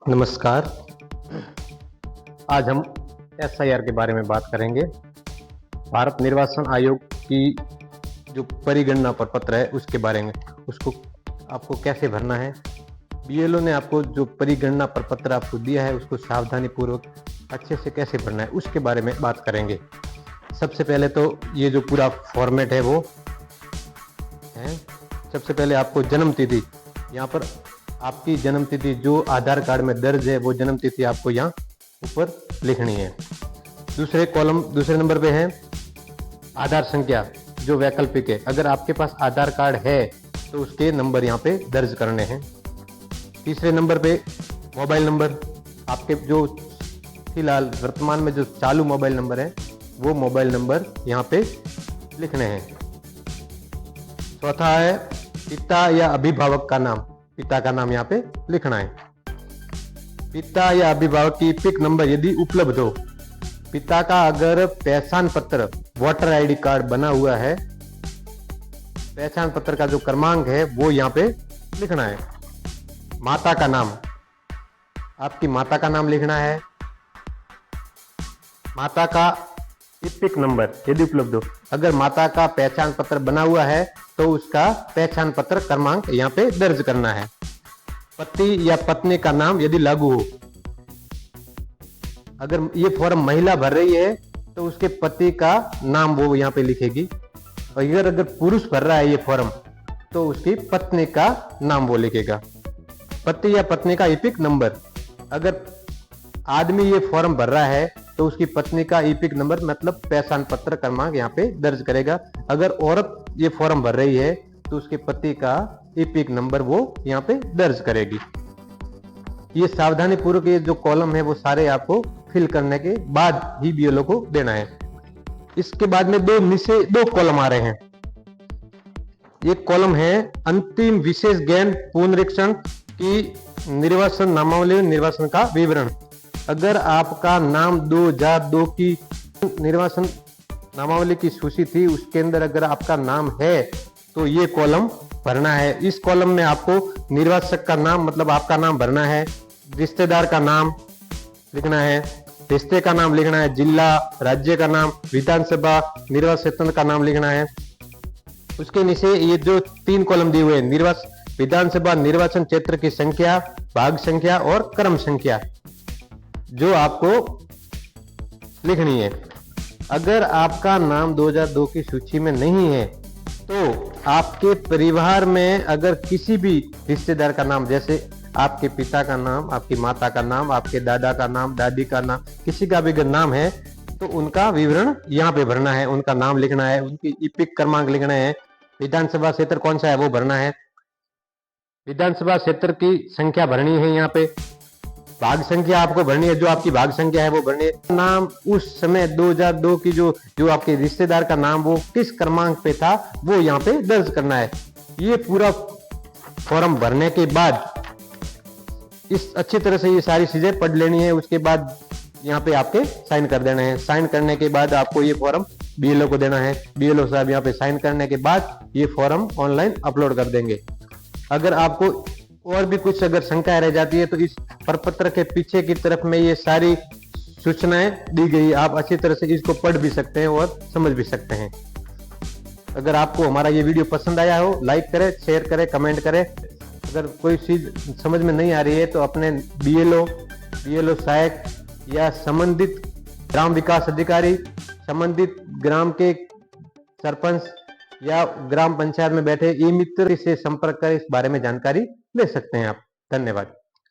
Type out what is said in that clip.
नमस्कार। आज हम एसआईआर के बारे में बात करेंगे। भारत निर्वाचन आयोग की जो परिगणना प्रपत्र है उसके बारे में, उसको आपको कैसे भरना है। बीएलओ ने आपको जो परिगणना प्रपत्र आपको दिया है उसको सावधानी पूर्वक अच्छे से कैसे भरना है उसके बारे में बात करेंगे। सबसे पहले तो ये जो पूरा फॉर्मेट है वो है, सबसे पहले आपको जन्म तिथि, यहाँ पर आपकी जन्म तिथि जो आधार कार्ड में दर्ज है वो जन्म तिथि आपको यहाँ ऊपर लिखनी है। दूसरे नंबर पे है आधार संख्या जो वैकल्पिक है। अगर आपके पास आधार कार्ड है तो उसके नंबर यहाँ पे दर्ज करने हैं। तीसरे नंबर पे मोबाइल नंबर, आपके जो फिलहाल वर्तमान में जो चालू मोबाइल नंबर है वो मोबाइल नंबर यहाँ पे लिखने हैं। चौथा है पिता या अभिभावक का नाम, पिता का नाम यहाँ पे लिखना है। पिता या अभिभावक की पिक नंबर यदि उपलब्ध हो, पिता का अगर पहचान पत्र वोटर आईडी कार्ड बना हुआ है, पहचान पत्र का जो क्रमांक है वो यहाँ पे लिखना है। माता का नाम, आपकी माता का नाम लिखना है। माता का इपिक नंबर यदि उपलब्ध हो, अगर माता का पहचान पत्र बना हुआ है तो उसका पहचान पत्र क्रमांक यहाँ पे दर्ज करना है। पति या पत्नी का नाम यदि लागू हो, अगर ये फॉर्म महिला भर रही है तो उसके पति का नाम वो यहाँ पे लिखेगी, और अगर पुरुष भर रहा है ये फॉर्म तो उसकी पत्नी का नाम वो लिखेगा। पति या पत्नी का इपिक नंबर, अगर आदमी ये फॉर्म भर रहा है तो उसकी पत्नी का ईपिक नंबर मतलब पहचान पत्र क्रमांक यहाँ पे दर्ज करेगा। अगर औरत ये फॉर्म भर रही है तो उसके पति का ईपिक नंबर वो यहाँ पे दर्ज करेगी। ये सावधानी पूर्वक ये जो कॉलम है वो सारे आपको फिल करने के बाद ही बीएलओ को देना है। इसके बाद में दो कॉलम आ रहे हैं। एक कॉलम है अंतिम विशेष ज्ञान पुनरीक्षण की निर्वाचन नामावली निर्वाचन का विवरण। अगर आपका नाम 2002 की निर्वाचन नामावली की सूची थी उसके अंदर अगर आपका नाम है तो ये कॉलम भरना है। इस कॉलम में आपको निर्वाचक का नाम मतलब आपका नाम भरना है, रिश्तेदार का नाम लिखना है, रिश्ते का नाम लिखना है, जिला राज्य का नाम, विधानसभा निर्वाचन क्षेत्र का नाम लिखना है। उसके नीचे ये जो 3 कॉलम दिए हुए हैं, विधानसभा निर्वाचन क्षेत्र की संख्या, भाग संख्या और क्रम संख्या जो आपको लिखनी है। अगर आपका नाम 2002 की सूची में नहीं है तो आपके परिवार में अगर किसी भी रिश्तेदार का नाम, जैसे आपके पिता का नाम, आपकी माता का नाम, आपके दादा का नाम, दादी का नाम, किसी का भी अगर नाम है तो उनका विवरण यहाँ पे भरना है। उनका नाम लिखना है, उनकी ईपिक क्रमांक लिखना है, विधानसभा क्षेत्र कौन सा है वो भरना है, विधानसभा क्षेत्र की संख्या भरनी है, यहाँ पे भाग संख्या आपको भरनी है, जो आपकी भाग संख्या है वो भरनी है। नाम उस समय 2002 की जो आपके रिश्तेदार का नाम वो किस क्रमांक पे था वो यहाँ पे दर्ज करना है। ये पूरा फॉर्म भरने के बाद इस अच्छी तरह से ये सारी चीजें पढ़ लेनी है। उसके बाद यहाँ पे आपके साइन कर देना है। साइन करने के बाद आपको ये फॉर्म बीएलओ को देना है। बीएलओ साहब यहाँ पे साइन करने के बाद ये फॉर्म ऑनलाइन अपलोड कर देंगे। अगर आपको और भी कुछ अगर शंकाएं रह जाती है तो इस प्रपत्र के पीछे की तरफ में ये सारी सूचनाएं दी गई, आप अच्छी तरह से इसको पढ़ भी सकते हैं और समझ भी सकते हैं। अगर आपको हमारा ये वीडियो पसंद आया हो, लाइक करें, शेयर करें, कमेंट करें। अगर कोई चीज समझ में नहीं आ रही है तो अपने बीएलओ सहायक या संबंधित ग्राम विकास अधिकारी, संबंधित ग्राम के सरपंच या ग्राम पंचायत में बैठे ई मित्र से संपर्क कर इस बारे में जानकारी ले सकते हैं आप। धन्यवाद।